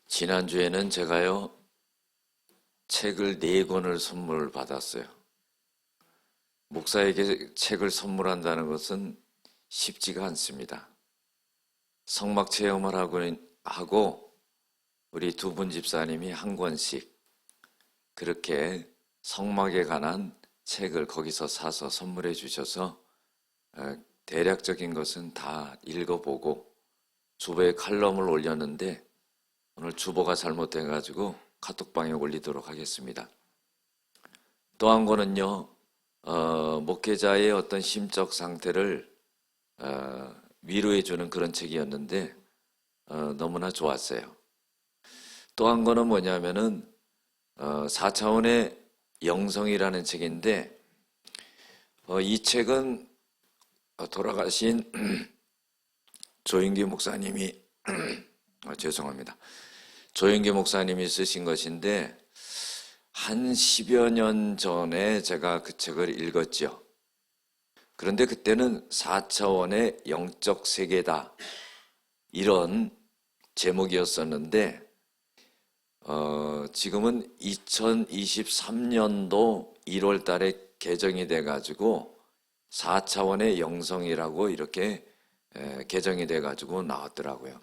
지난주에는 제가요, 책을 4권을 선물 받았어요. 목사에게 책을 선물한다는 것은 쉽지가 않습니다. 성막 체험을 하고 우리 두 분 집사님이 한 권씩 그렇게 성막에 관한 책을 거기서 사서 선물해 주셔서 대략적인 것은 다 읽어보고 주보에 칼럼을 올렸는데 오늘 주보가 잘못돼가지고 카톡방에 올리도록 하겠습니다. 또 한 권은요, 목회자의 어떤 심적 상태를 위로해주는 그런 책이었는데 너무나 좋았어요. 또 한 권은 뭐냐면은 4차원의 영성이라는 책인데 이 책은 돌아가신 조인기 목사님이 죄송합니다. 조인기 목사님이 쓰신 것인데 한 10여 년 전에 제가 그 책을 읽었죠. 그런데 그때는 4차원의 영적 세계다 이런 제목이었었는데 지금은 2023년도 1월 달에 개정이 돼가지고 4차원의 영성이라고 이렇게 개정이 돼가지고 나왔더라고요.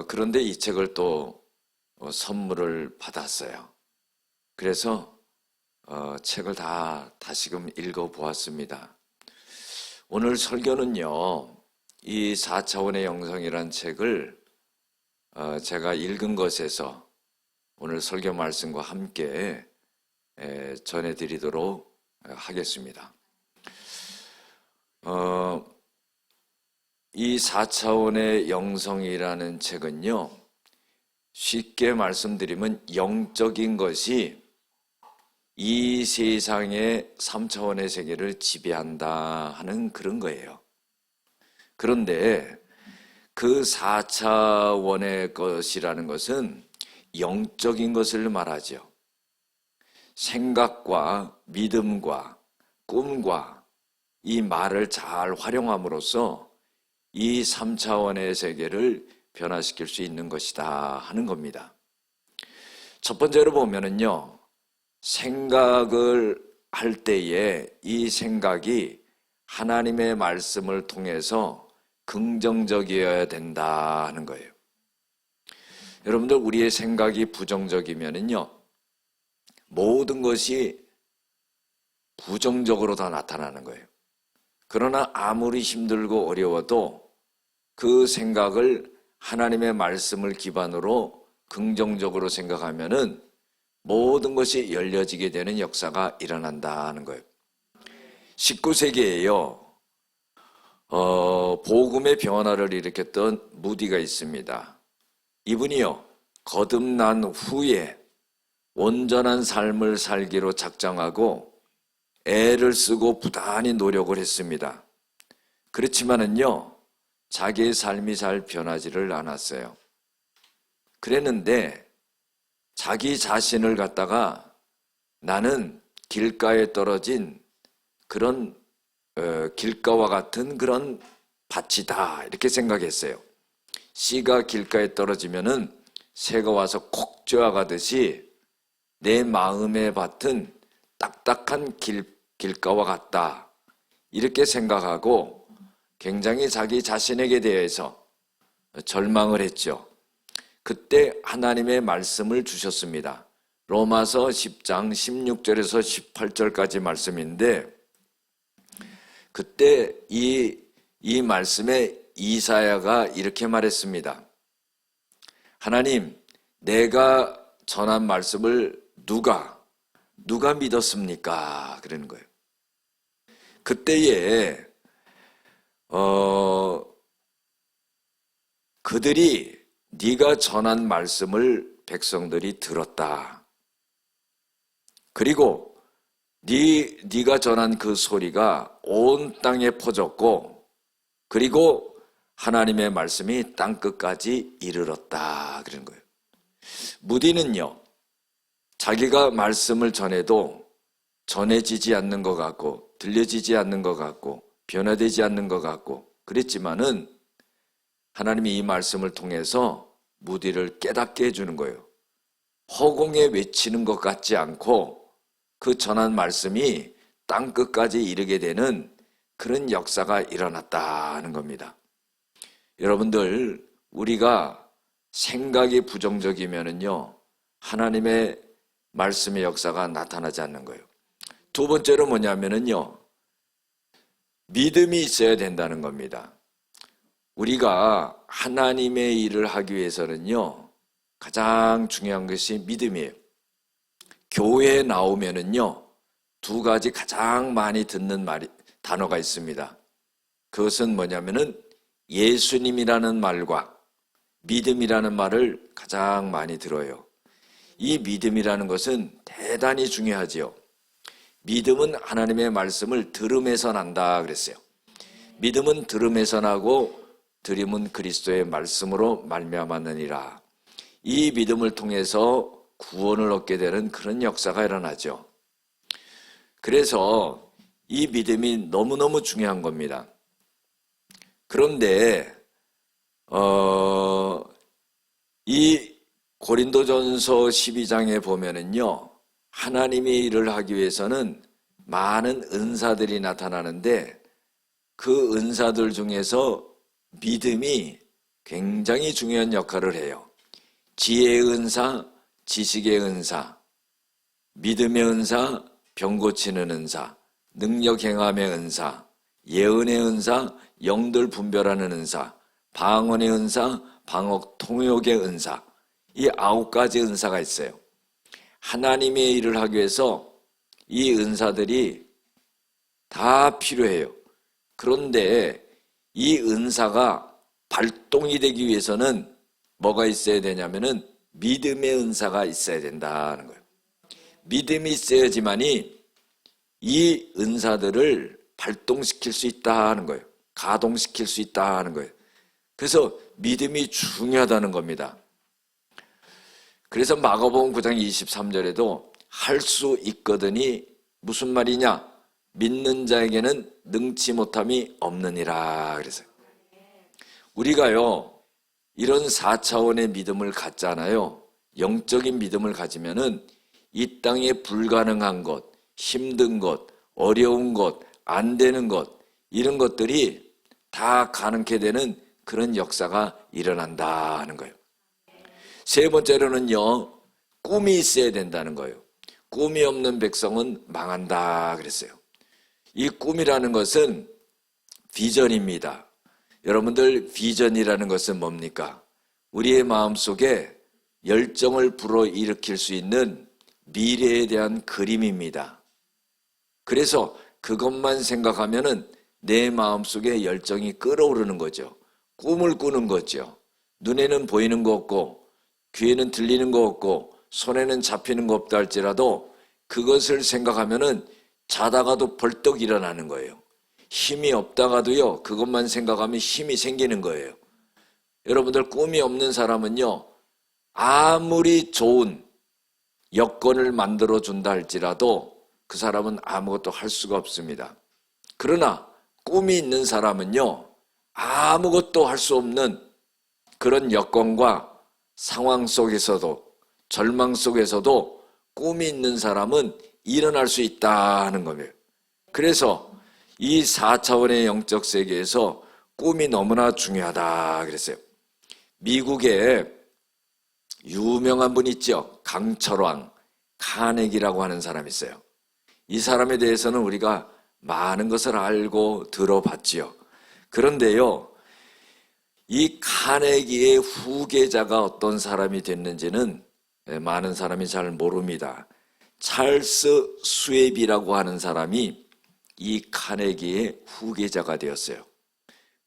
그런데 이 책을 또 선물을 받았어요. 그래서 책을 다시금 읽어보았습니다. 오늘 설교는요, 이 4차원의 영성이란 책을 제가 읽은 것에서 오늘 설교 말씀과 함께 전해드리도록 하겠습니다. 이 4차원의 영성이라는 책은요, 쉽게 말씀드리면 영적인 것이 이 세상의 3차원의 세계를 지배한다 하는 그런 거예요. 그런데 그 4차원의 것이라는 것은 영적인 것을 말하죠. 생각과 믿음과 꿈과 이 말을 잘 활용함으로써 이 3차원의 세계를 변화시킬 수 있는 것이다 하는 겁니다. 첫 번째로 보면은요, 생각을 할 때에 이 생각이 하나님의 말씀을 통해서 긍정적이어야 된다 하는 거예요. 여러분들, 우리의 생각이 부정적이면은요, 모든 것이 부정적으로 다 나타나는 거예요. 그러나 아무리 힘들고 어려워도 그 생각을 하나님의 말씀을 기반으로 긍정적으로 생각하면은 모든 것이 열려지게 되는 역사가 일어난다는 거예요. 19세기에요, 복음의 변화를 일으켰던 무디가 있습니다. 이분이요, 거듭난 후에 온전한 삶을 살기로 작정하고 애를 쓰고 부단히 노력을 했습니다. 그렇지만은요, 자기의 삶이 잘 변하지를 않았어요. 그랬는데 자기 자신을 갖다가 나는 길가에 떨어진 그런 길가와 같은 그런 밭이다 이렇게 생각했어요. 씨가 길가에 떨어지면은 새가 와서 콕 쥐어가듯이 내 마음의 밭은 딱딱한 길가와 같다 이렇게 생각하고 굉장히 자기 자신에게 대해서 절망을 했죠. 그때 하나님의 말씀을 주셨습니다. 로마서 10장 16절에서 18절까지 말씀인데 그때 이 말씀에 이사야가 이렇게 말했습니다. 하나님, 내가 전한 말씀을 누가 믿었습니까? 그러는 거예요. 그때에 그들이 네가 전한 말씀을 백성들이 들었다. 그리고 네가 전한 그 소리가 온 땅에 퍼졌고 그리고 하나님의 말씀이 땅끝까지 이르렀다. 그런 거예요. 무디는요, 자기가 말씀을 전해도 전해지지 않는 것 같고 들려지지 않는 것 같고 변화되지 않는 것 같고 그랬지만은 하나님이 이 말씀을 통해서 무디를 깨닫게 해주는 거예요. 허공에 외치는 것 같지 않고 그 전한 말씀이 땅끝까지 이르게 되는 그런 역사가 일어났다는 겁니다. 여러분들, 우리가 생각이 부정적이면은요, 하나님의 말씀의 역사가 나타나지 않는 거예요. 두 번째로 뭐냐면은요, 믿음이 있어야 된다는 겁니다. 우리가 하나님의 일을 하기 위해서는요, 가장 중요한 것이 믿음이에요. 교회에 나오면은요, 두 가지 가장 많이 듣는 단어가 있습니다. 그것은 뭐냐면은 예수님이라는 말과 믿음이라는 말을 가장 많이 들어요. 이 믿음이라는 것은 대단히 중요하지요. 믿음은 하나님의 말씀을 들음에서 난다 그랬어요. 믿음은 들음에서 나고 들음은 그리스도의 말씀으로 말미암았느니라. 이 믿음을 통해서 구원을 얻게 되는 그런 역사가 일어나죠. 그래서 이 믿음이 너무너무 중요한 겁니다. 그런데 이 고린도전서 12장에 보면은요, 하나님의 일을 하기 위해서는 많은 은사들이 나타나는데 그 은사들 중에서 믿음이 굉장히 중요한 역할을 해요. 지혜의 은사, 지식의 은사, 믿음의 은사, 병 고치는 은사, 능력 행함의 은사, 예언의 은사, 영들 분별하는 은사, 방언의 은사, 방언 통역의 은사, 이 9가지 은사가 있어요. 하나님의 일을 하기 위해서 이 은사들이 다 필요해요. 그런데 이 은사가 발동이 되기 위해서는 뭐가 있어야 되냐면은 믿음의 은사가 있어야 된다는 거예요. 믿음이 있어야지만이 이 은사들을 발동시킬 수 있다는 거예요. 가동시킬 수 있다는 거예요. 그래서 믿음이 중요하다는 겁니다. 그래서 마가복음 9장 23절에도 할 수 있거든이 무슨 말이냐? 믿는 자에게는 능치 못함이 없느니라 그랬어요. 우리가요, 이런 4차원의 믿음을 갖잖아요. 영적인 믿음을 가지면은 이 땅에 불가능한 것, 힘든 것, 어려운 것, 안 되는 것, 이런 것들이 다 가능케 되는 그런 역사가 일어난다는 거예요. 세 번째로는요, 꿈이 있어야 된다는 거예요. 꿈이 없는 백성은 망한다 그랬어요. 이 꿈이라는 것은 비전입니다. 여러분들, 비전이라는 것은 뭡니까? 우리의 마음속에 열정을 불어일으킬 수 있는 미래에 대한 그림입니다. 그래서 그것만 생각하면은 내 마음속에 열정이 끓어오르는 거죠. 꿈을 꾸는 거죠. 눈에는 보이는 거 없고 귀에는 들리는 거 없고 손에는 잡히는 거 없다 할지라도 그것을 생각하면은 자다가도 벌떡 일어나는 거예요. 힘이 없다가도요, 그것만 생각하면 힘이 생기는 거예요. 여러분들, 꿈이 없는 사람은요, 아무리 좋은 여건을 만들어 준다 할지라도 그 사람은 아무것도 할 수가 없습니다. 그러나 꿈이 있는 사람은요, 아무것도 할 수 없는 그런 여건과 상황 속에서도, 절망 속에서도 꿈이 있는 사람은 일어날 수 있다는 거예요. 그래서 이 4차원의 영적 세계에서 꿈이 너무나 중요하다 그랬어요. 미국에 유명한 분 있죠. 강철왕, 카네기라고 하는 사람이 있어요. 이 사람에 대해서는 우리가 많은 것을 알고 들어봤지요. 그런데요, 이 카네기의 후계자가 어떤 사람이 됐는지는 많은 사람이 잘 모릅니다. 찰스 스웩이라고 하는 사람이 이 카네기의 후계자가 되었어요.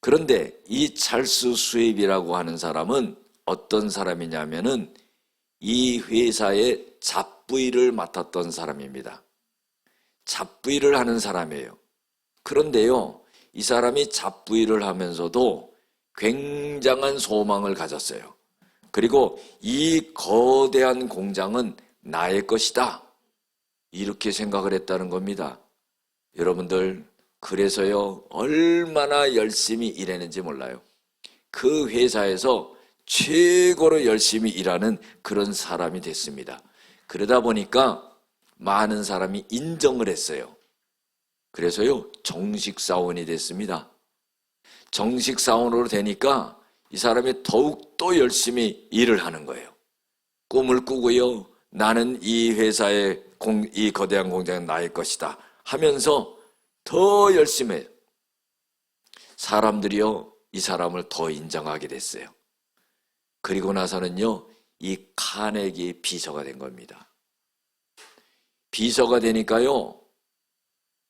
그런데 이 찰스 스웩이라고 하는 사람은 어떤 사람이냐면은 이 회사의 잡부일을 맡았던 사람입니다. 잡부일을 하는 사람이에요. 그런데요, 이 사람이 잡부일을 하면서도 굉장한 소망을 가졌어요. 그리고 이 거대한 공장은 나의 것이다, 이렇게 생각을 했다는 겁니다. 여러분들, 그래서요, 얼마나 열심히 일했는지 몰라요. 그 회사에서 최고로 열심히 일하는 그런 사람이 됐습니다. 그러다 보니까 많은 사람이 인정을 했어요. 그래서요, 정식 사원이 됐습니다. 정식 사원으로 되니까 이 사람이 더욱더 열심히 일을 하는 거예요. 꿈을 꾸고요, 나는 이 회사의 이 거대한 공장은 나의 것이다 하면서 더 열심히 해요. 사람들이요, 이 사람을 더 인정하게 됐어요. 그리고 나서는요, 이 카네기 비서가 된 겁니다. 비서가 되니까요,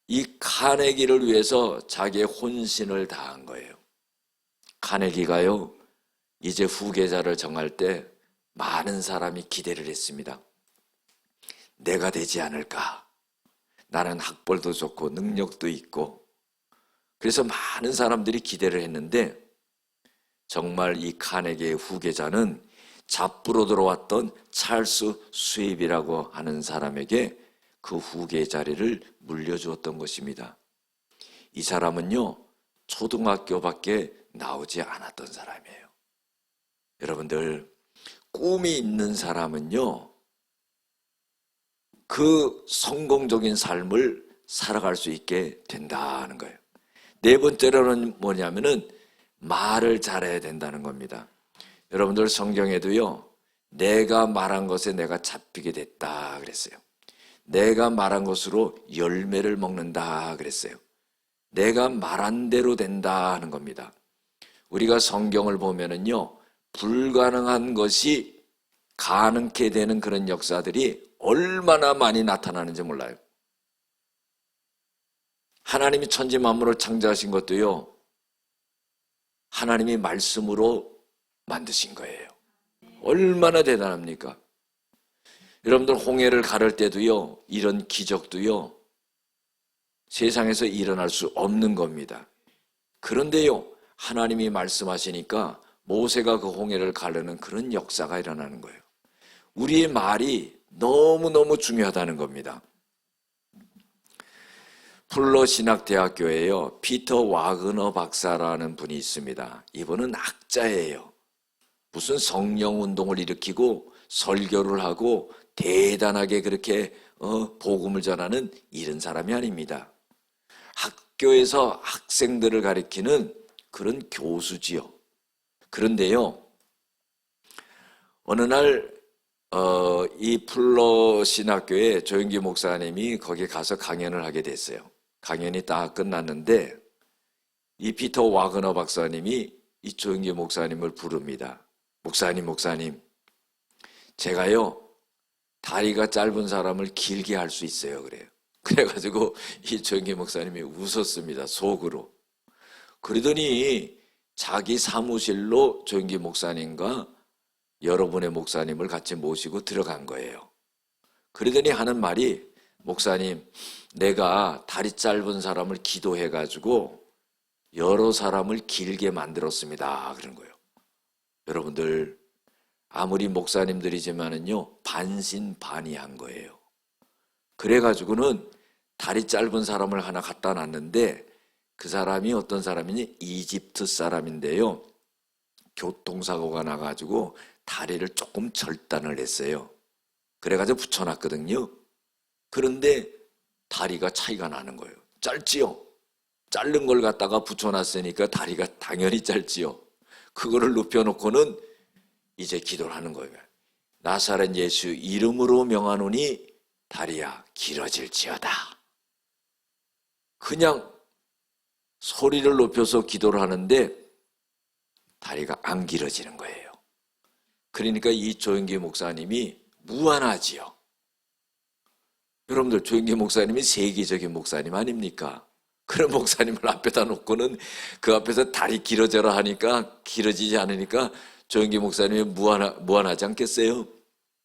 이 카네기를 위해서 자기의 혼신을 다한 거예요. 카네기가요, 이제 후계자를 정할 때 많은 사람이 기대를 했습니다. 내가 되지 않을까? 나는 학벌도 좋고 능력도 있고, 그래서 많은 사람들이 기대를 했는데, 정말 이 카네기의 후계자는 잡부로 들어왔던 찰스 수입이라고 하는 사람에게 그 후계 자리를 물려주었던 것입니다. 이 사람은요, 초등학교밖에 나오지 않았던 사람이에요. 여러분들, 꿈이 있는 사람은요, 그 성공적인 삶을 살아갈 수 있게 된다는 거예요. 네 번째로는 뭐냐면은 말을 잘해야 된다는 겁니다. 여러분들 성경에도요, 내가 말한 것에 내가 잡히게 됐다 그랬어요. 내가 말한 것으로 열매를 먹는다 그랬어요. 내가 말한 대로 된다 하는 겁니다. 우리가 성경을 보면은요, 불가능한 것이 가능케 되는 그런 역사들이 얼마나 많이 나타나는지 몰라요. 하나님이 천지 만물을 창조하신 것도요, 하나님이 말씀으로 만드신 거예요. 얼마나 대단합니까? 여러분들 홍해를 가를 때도요, 이런 기적도요, 세상에서 일어날 수 없는 겁니다. 그런데요, 하나님이 말씀하시니까 모세가 그 홍해를 가르는 그런 역사가 일어나는 거예요. 우리의 말이 너무너무 중요하다는 겁니다. 플러 신학대학교에요, 피터 와그너 박사라는 분이 있습니다. 이분은 학자예요. 무슨 성령운동을 일으키고 설교를 하고 대단하게 그렇게 복음을 전하는 이런 사람이 아닙니다. 학교에서 학생들을 가리키는 그런 교수지요. 그런데요, 어느 날 이 플러 신학교에 조영기 목사님이 거기 가서 강연을 하게 됐어요. 강연이 딱 끝났는데 이 피터 와그너 박사님이 이 조영기 목사님을 부릅니다. 목사님, 제가요, 다리가 짧은 사람을 길게 할 수 있어요. 그래요. 그래가지고 이 조영기 목사님이 웃었습니다. 속으로. 그러더니 자기 사무실로 조영기 목사님과 여러분의 목사님을 같이 모시고 들어간 거예요. 그러더니 하는 말이, 목사님, 내가 다리 짧은 사람을 기도해가지고 여러 사람을 길게 만들었습니다. 그런 거예요. 여러분들, 아무리 목사님들이지만은요, 반신반의한 거예요. 그래가지고는 다리 짧은 사람을 하나 갖다 놨는데, 그 사람이 어떤 사람이니? 이집트 사람인데요, 교통사고가 나가지고 다리를 조금 절단을 했어요. 그래가지고 붙여놨거든요. 그런데 다리가 차이가 나는 거예요. 짧지요? 자른 걸 갖다가 붙여놨으니까 다리가 당연히 짧지요. 그거를 눕혀놓고는 이제 기도를 하는 거예요. 나사렛 예수 이름으로 명하노니 다리야 길어질지어다. 그냥 소리를 높여서 기도를 하는데 다리가 안 길어지는 거예요. 그러니까 이 조영기 목사님이 무안하지요. 여러분들, 조영기 목사님이 세계적인 목사님 아닙니까? 그런 목사님을 앞에다 놓고는 그 앞에서 다리 길어져라 하니까, 길어지지 않으니까 조영기 목사님이 무안하지 않겠어요?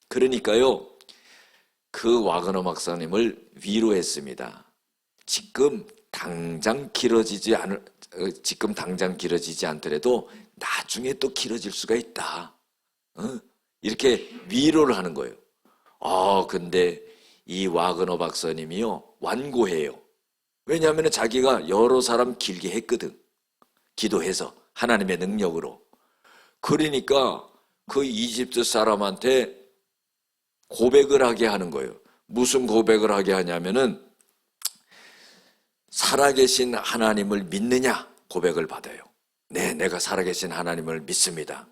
그러니까요, 그 와그너 목사님을 위로했습니다. 지금 당장 길어지지 않더라도 나중에 또 길어질 수가 있다. 이렇게 위로를 하는 거예요. 근데 이 와그너 박사님이요, 완고해요. 왜냐하면 자기가 여러 사람 길게 했거든. 기도해서 하나님의 능력으로. 그러니까 그 이집트 사람한테 고백을 하게 하는 거예요. 무슨 고백을 하게 하냐면은 살아계신 하나님을 믿느냐 고백을 받아요. 네, 내가 살아계신 하나님을 믿습니다.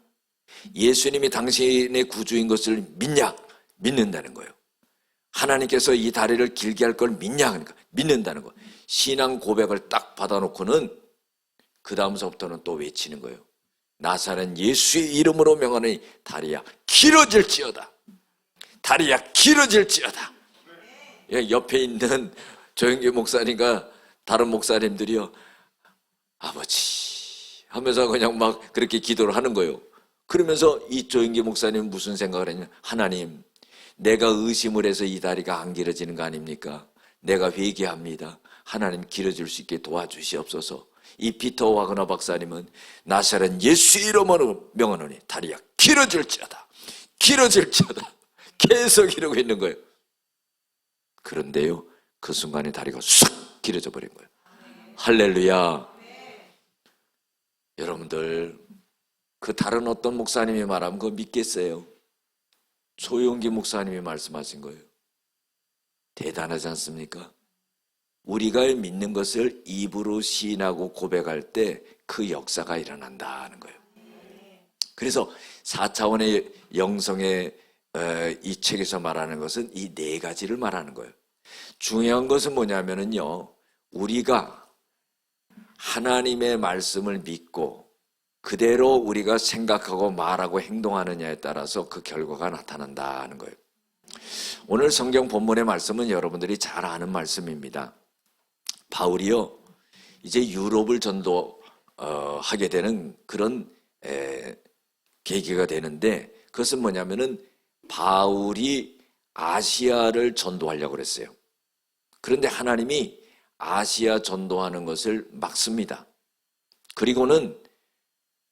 예수님이 당신의 구주인 것을 믿냐? 믿는다는 거예요. 하나님께서 이 다리를 길게 할 걸 믿냐? 그러니까 믿는다는 거예요. 신앙 고백을 딱 받아놓고는 그 다음서부터는 또 외치는 거예요. 나사렛 예수의 이름으로 명하니 다리야 길어질지어다. 다리야 길어질지어다. 옆에 있는 조영기 목사님과 다른 목사님들이요, 아버지 하면서 그냥 막 그렇게 기도를 하는 거예요. 그러면서 이 조영기 목사님은 무슨 생각을 했냐? 하나님, 내가 의심을 해서 이 다리가 안 길어지는 거 아닙니까? 내가 회개합니다. 하나님 길어질 수 있게 도와주시옵소서. 이 피터 와그너 박사님은 나사렛 예수 이름으로 명하노니 다리야 길어질지어다. 길어질지어다. 계속 이러고 있는 거예요. 그런데요, 그 순간에 다리가 쑥 길어져 버린 거예요. 할렐루야. 여러분들, 그 다른 어떤 목사님이 말하면 그거 믿겠어요? 조용기 목사님이 말씀하신 거예요. 대단하지 않습니까? 우리가 믿는 것을 입으로 시인하고 고백할 때 그 역사가 일어난다는 거예요. 그래서 4차원의 영성의 이 책에서 말하는 것은 이 네 가지를 말하는 거예요. 중요한 것은 뭐냐면요, 우리가 하나님의 말씀을 믿고 그대로 우리가 생각하고 말하고 행동하느냐에 따라서 그 결과가 나타난다는 거예요. 오늘 성경 본문의 말씀은 여러분들이 잘 아는 말씀입니다. 바울이요, 이제 유럽을 전도하게 되는 그런 계기가 되는데, 그것은 뭐냐면은 바울이 아시아를 전도하려고 그랬어요. 그런데 하나님이 아시아 전도하는 것을 막습니다. 그리고는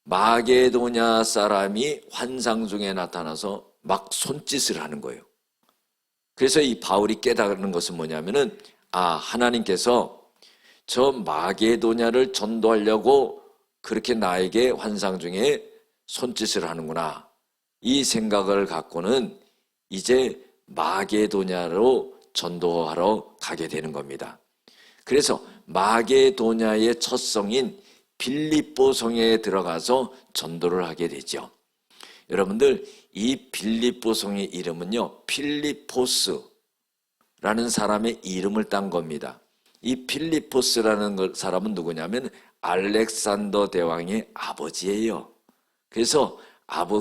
마게도냐 사람이 환상 중에 나타나서 막 손짓을 하는 거예요. 그래서 이 바울이 깨달은 것은 뭐냐면은, 하나님께서 저 마게도냐를 전도하려고 그렇게 나에게 환상 중에 손짓을 하는구나. 이 생각을 갖고는 이제 마게도냐로 전도하러 가게 되는 겁니다. 그래서 마게도냐의 첫 성인 빌립보 성에 들어가서 전도를 하게 되죠. 여러분들, 이 빌립보 성의 이름은요, 필리포스라는 사람의 이름을 딴 겁니다. 이 필리포스라는 사람은 누구냐면 알렉산더 대왕의 아버지예요. 그래서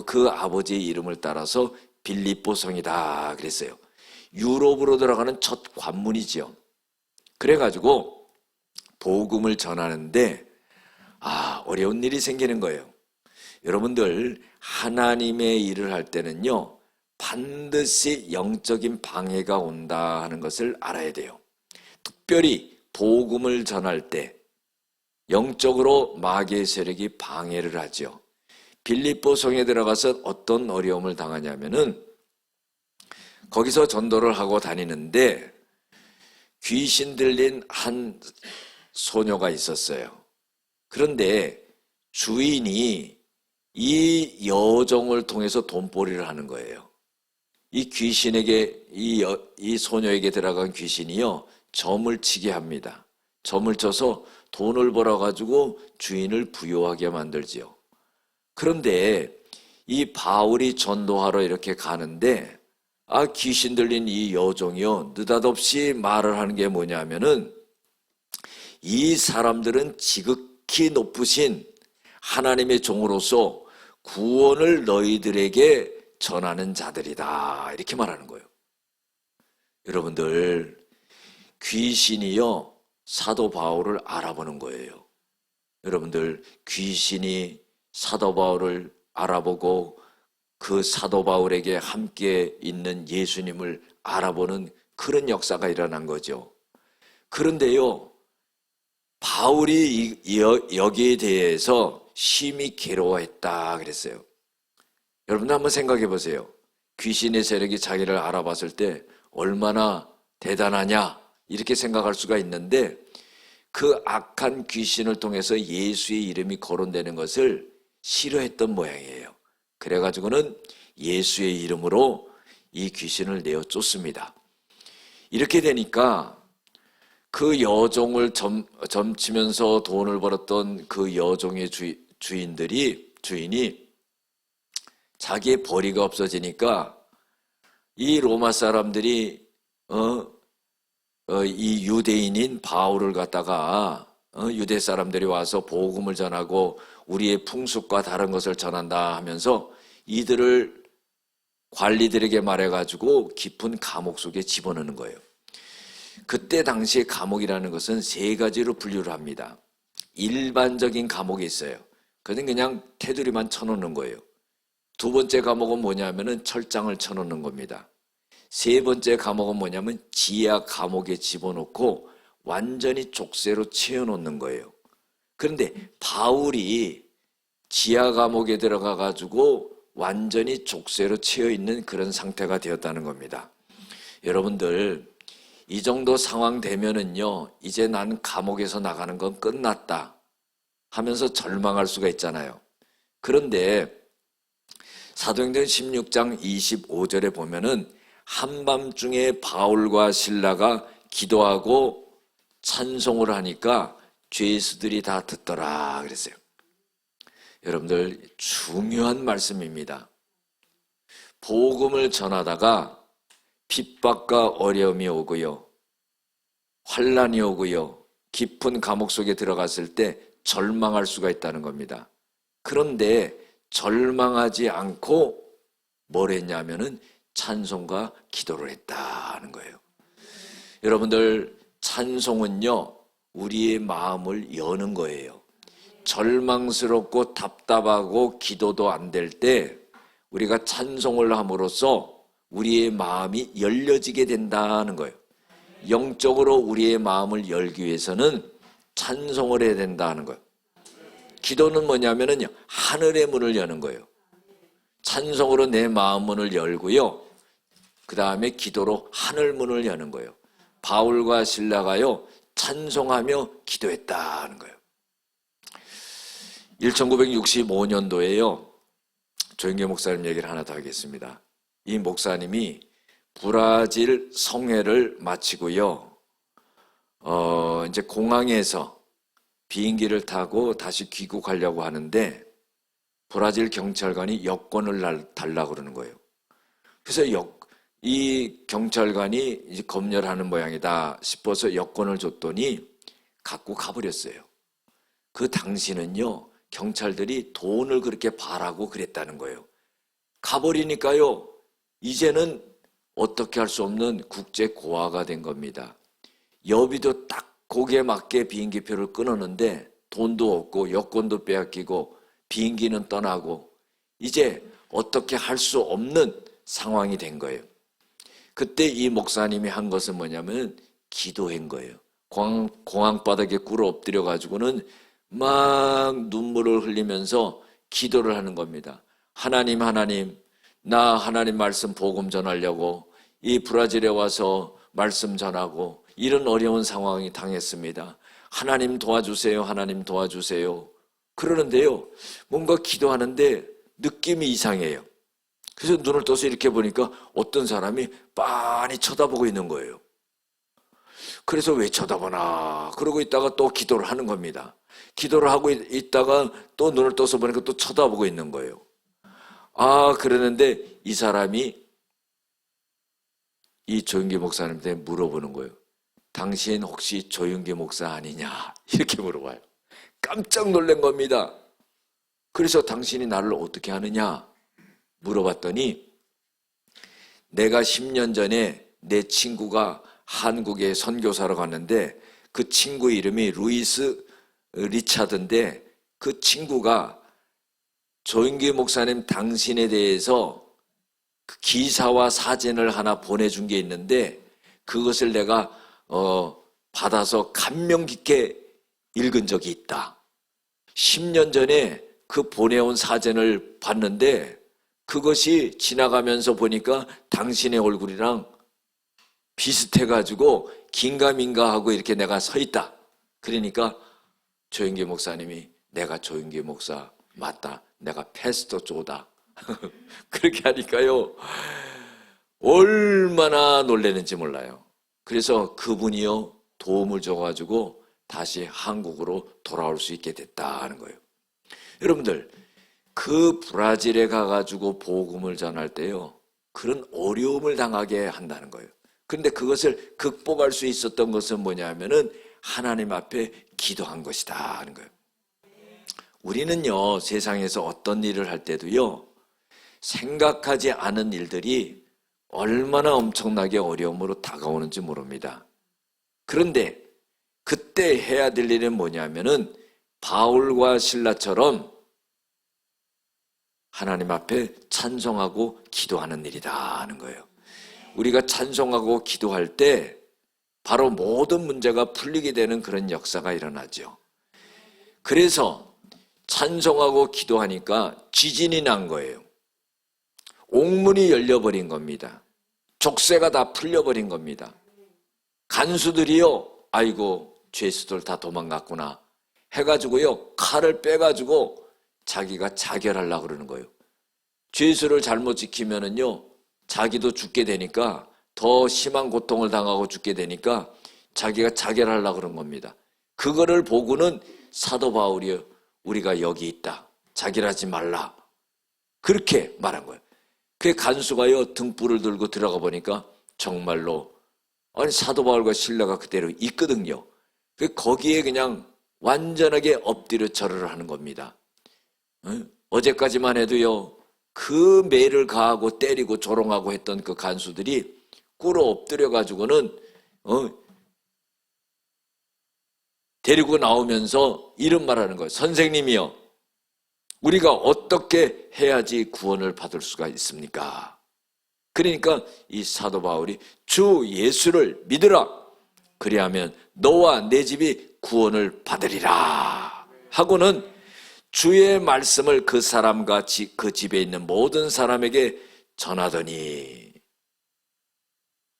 그 아버지의 이름을 따라서 빌립보 성이다 그랬어요. 유럽으로 들어가는 첫 관문이죠. 그래가지고 복음을 전하는데 어려운 일이 생기는 거예요. 여러분들, 하나님의 일을 할 때는요, 반드시 영적인 방해가 온다 하는 것을 알아야 돼요. 특별히 복음을 전할 때 영적으로 마귀의 세력이 방해를 하죠. 빌립보 성에 들어가서 어떤 어려움을 당하냐면은, 거기서 전도를 하고 다니는데 귀신 들린 한 소녀가 있었어요. 그런데 주인이 이 여종을 통해서 돈벌이를 하는 거예요. 이 귀신에게, 이 소녀에게 들어간 귀신이요, 점을 치게 합니다. 점을 쳐서 돈을 벌어가지고 주인을 부유하게 만들지요. 그런데 이 바울이 전도하러 이렇게 가는데, 귀신 들린 이 여종이요, 느닷없이 말을 하는 게 뭐냐면은, 이 사람들은 지극히 높으신 하나님의 종으로서 구원을 너희들에게 전하는 자들이다, 이렇게 말하는 거예요. 여러분들, 귀신이요, 사도 바울을 알아보는 거예요. 여러분들, 귀신이 사도 바울을 알아보고 그 사도 바울에게 함께 있는 예수님을 알아보는 그런 역사가 일어난 거죠. 그런데요, 바울이 여기에 대해서 심히 괴로워했다 그랬어요. 여러분 한번 생각해 보세요. 귀신의 세력이 자기를 알아봤을 때 얼마나 대단하냐 이렇게 생각할 수가 있는데, 그 악한 귀신을 통해서 예수의 이름이 거론되는 것을 싫어했던 모양이에요. 그래가지고는 예수의 이름으로 이 귀신을 내어 쫓습니다. 이렇게 되니까 그 여종을 점치면서 돈을 벌었던 그 여종의 주인이 자기의 벌이가 없어지니까 이 로마 사람들이 이 유대인인 바울을 갖다가 유대 사람들이 와서 복음을 전하고 우리의 풍습과 다른 것을 전한다 하면서 이들을 관리들에게 말해가지고 깊은 감옥 속에 집어넣는 거예요. 그때 당시에 감옥이라는 것은 세 가지로 분류를 합니다. 일반적인 감옥이 있어요. 그건 그냥 테두리만 쳐놓는 거예요. 두 번째 감옥은 뭐냐면은 철장을 쳐놓는 겁니다. 세 번째 감옥은 뭐냐면 지하 감옥에 집어넣고 완전히 족쇄로 채워놓는 거예요. 그런데 바울이 지하 감옥에 들어가 가지고 완전히 족쇄로 채워 있는 그런 상태가 되었다는 겁니다. 여러분들, 이 정도 상황 되면은요, 이제 난 감옥에서 나가는 건 끝났다 하면서 절망할 수가 있잖아요. 그런데 사도행전 16장 25절에 보면은 한밤중에 바울과 실라가 기도하고 찬송을 하니까 죄수들이 다 듣더라 그랬어요. 여러분들, 중요한 말씀입니다. 복음을 전하다가 핍박과 어려움이 오고요, 환난이 오고요, 깊은 감옥 속에 들어갔을 때 절망할 수가 있다는 겁니다. 그런데 절망하지 않고 뭘 했냐면은 찬송과 기도를 했다는 거예요. 여러분들, 찬송은요, 우리의 마음을 여는 거예요. 절망스럽고 답답하고 기도도 안 될 때 우리가 찬송을 함으로써 우리의 마음이 열려지게 된다는 거예요. 영적으로 우리의 마음을 열기 위해서는 찬송을 해야 된다는 거예요. 기도는 뭐냐면요, 하늘의 문을 여는 거예요. 찬송으로 내 마음 문을 열고요, 그 다음에 기도로 하늘 문을 여는 거예요. 바울과 실라가요, 찬송하며 기도했다는 거예요. 1965년도에요 조영계 목사님 얘기를 하나 더 하겠습니다. 이 목사님이 브라질 성회를 마치고요, 이제 공항에서 비행기를 타고 다시 귀국하려고 하는데 브라질 경찰관이 여권을 달라고 그러는 거예요. 그래서 이 경찰관이 이제 검열하는 모양이다 싶어서 여권을 줬더니 갖고 가버렸어요. 그 당시는요, 경찰들이 돈을 그렇게 바라고 그랬다는 거예요. 가버리니까요, 이제는 어떻게 할 수 없는 국제 고아가 된 겁니다. 여비도 딱 거기에 맞게 비행기표를 끊었는데 돈도 없고 여권도 빼앗기고 비행기는 떠나고 이제 어떻게 할 수 없는 상황이 된 거예요. 그때 이 목사님이 한 것은 뭐냐면 기도한 거예요. 공항 바닥에 꿇어 엎드려 가지고는 막 눈물을 흘리면서 기도를 하는 겁니다. 하나님, 나 하나님 말씀 복음 전하려고 이 브라질에 와서 말씀 전하고 이런 어려운 상황이 당했습니다. 하나님 도와주세요, 하나님 도와주세요. 그러는데요, 뭔가 기도하는데 느낌이 이상해요. 그래서 눈을 떠서 이렇게 보니까 어떤 사람이 빤히 쳐다보고 있는 거예요. 그래서 왜 쳐다보나 그러고 있다가 또 기도를 하는 겁니다. 기도를 하고 있다가 또 눈을 떠서 보니까 또 쳐다보고 있는 거예요. 그러는데 이 사람이 이 조윤기 목사님한테 물어보는 거예요. 당신 혹시 조윤기 목사 아니냐? 이렇게 물어봐요. 깜짝 놀란 겁니다. 그래서 당신이 나를 어떻게 아느냐? 물어봤더니 내가 10년 전에 내 친구가 한국에 선교사로 갔는데 그 친구 이름이 루이스 리차드인데 그 친구가 조윤기 목사님 당신에 대해서 그 기사와 사진을 하나 보내준 게 있는데 그것을 내가 받아서 감명 깊게 읽은 적이 있다. 10년 전에 그 보내온 사진을 봤는데 그것이 지나가면서 보니까 당신의 얼굴이랑 비슷해가지고 긴가민가 하고 이렇게 내가 서 있다. 그러니까 조윤기 목사님이 내가 조윤기 목사 맞다, 내가 패스터 조다. 그렇게 하니까요, 얼마나 놀라는지 몰라요. 그래서 그분이요, 도움을 줘가지고 다시 한국으로 돌아올 수 있게 됐다는 거예요. 여러분들, 그 브라질에 가가지고 복음을 전할 때요, 그런 어려움을 당하게 한다는 거예요. 그런데 그것을 극복할 수 있었던 것은 뭐냐면은 하나님 앞에 기도한 것이다 하는 거예요. 우리는요, 세상에서 어떤 일을 할 때도요, 생각하지 않은 일들이 얼마나 엄청나게 어려움으로 다가오는지 모릅니다. 그런데 그때 해야 될 일은 뭐냐면은 바울과 실라처럼 하나님 앞에 찬송하고 기도하는 일이다 하는 거예요. 우리가 찬송하고 기도할 때 바로 모든 문제가 풀리게 되는 그런 역사가 일어나죠. 그래서 찬송하고 기도하니까 지진이 난 거예요. 옥문이 열려버린 겁니다. 족쇄가 다 풀려버린 겁니다. 간수들이요, 아이고 죄수들 다 도망갔구나 해가지고요, 칼을 빼가지고 자기가 자결하려고 그러는 거예요. 죄수를 잘못 지키면은요, 자기도 죽게 되니까, 더 심한 고통을 당하고 죽게 되니까 자기가 자결하려고 그런 겁니다. 그거를 보고는 사도 바울이 우리가 여기 있다, 자결하지 말라, 그렇게 말한 거예요. 그 간수가요, 등불을 들고 들어가 보니까 정말로 아니 사도 바울과 실라가 그대로 있거든요. 거기에 그냥 완전하게 엎드려 절을 하는 겁니다. 어제까지만 해도요, 그 매를 가하고 때리고 조롱하고 했던 그 간수들이 꿇어 엎드려 가지고는 데리고 나오면서 이런 말하는 거예요. 선생님이요, 우리가 어떻게 해야지 구원을 받을 수가 있습니까? 그러니까 이 사도 바울이 주 예수를 믿으라, 그리하면 너와 내 집이 구원을 받으리라 하고는 주의 말씀을 그 사람과 그 집에 있는 모든 사람에게 전하더니,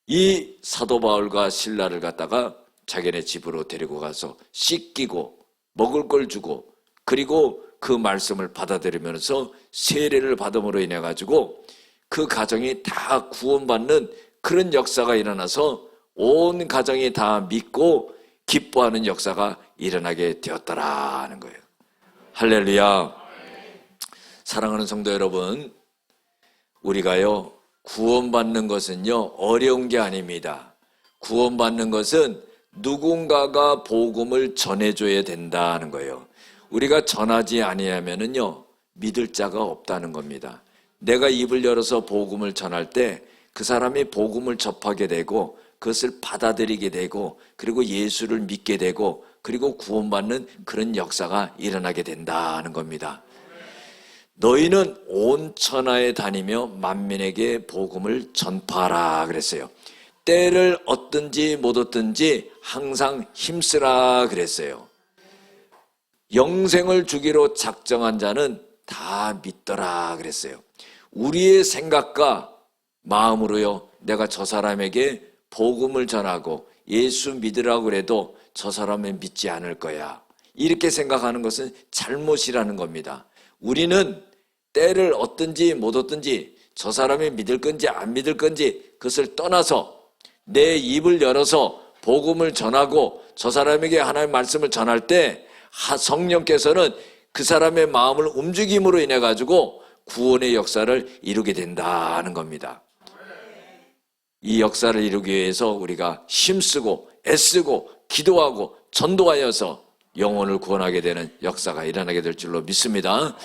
이 사도 바울과 실라를 갖다가 자기네 집으로 데리고 가서 씻기고 먹을 걸 주고, 그리고 그 말씀을 받아들이면서 세례를 받음으로 인해 가지고 그 가정이 다 구원받는 그런 역사가 일어나서 온 가정이 다 믿고 기뻐하는 역사가 일어나게 되었더라 하는 거예요. 할렐루야. 사랑하는 성도 여러분, 우리가요, 구원받는 것은요, 어려운 게 아닙니다. 구원받는 것은 누군가가 복음을 전해줘야 된다는 거예요. 우리가 전하지 아니하면은요, 믿을 자가 없다는 겁니다. 내가 입을 열어서 복음을 전할 때 그 사람이 복음을 접하게 되고 그것을 받아들이게 되고, 그리고 예수를 믿게 되고, 그리고 구원받는 그런 역사가 일어나게 된다는 겁니다. 너희는 온 천하에 다니며 만민에게 복음을 전파하라 그랬어요. 때를 얻든지 못 얻든지 항상 힘쓰라 그랬어요. 영생을 주기로 작정한 자는 다 믿더라 그랬어요. 우리의 생각과 마음으로요, 내가 저 사람에게 복음을 전하고 예수 믿으라고 그래도 저 사람은 믿지 않을 거야, 이렇게 생각하는 것은 잘못이라는 겁니다. 우리는 때를 얻든지 못 얻든지, 저 사람이 믿을 건지 안 믿을 건지 그것을 떠나서 내 입을 열어서 복음을 전하고 저 사람에게 하나님의 말씀을 전할 때 성령께서는 그 사람의 마음을 움직임으로 인해 가지고 구원의 역사를 이루게 된다는 겁니다. 이 역사를 이루기 위해서 우리가 힘쓰고 애쓰고 기도하고 전도하여서 영혼을 구원하게 되는 역사가 일어나게 될 줄로 믿습니다.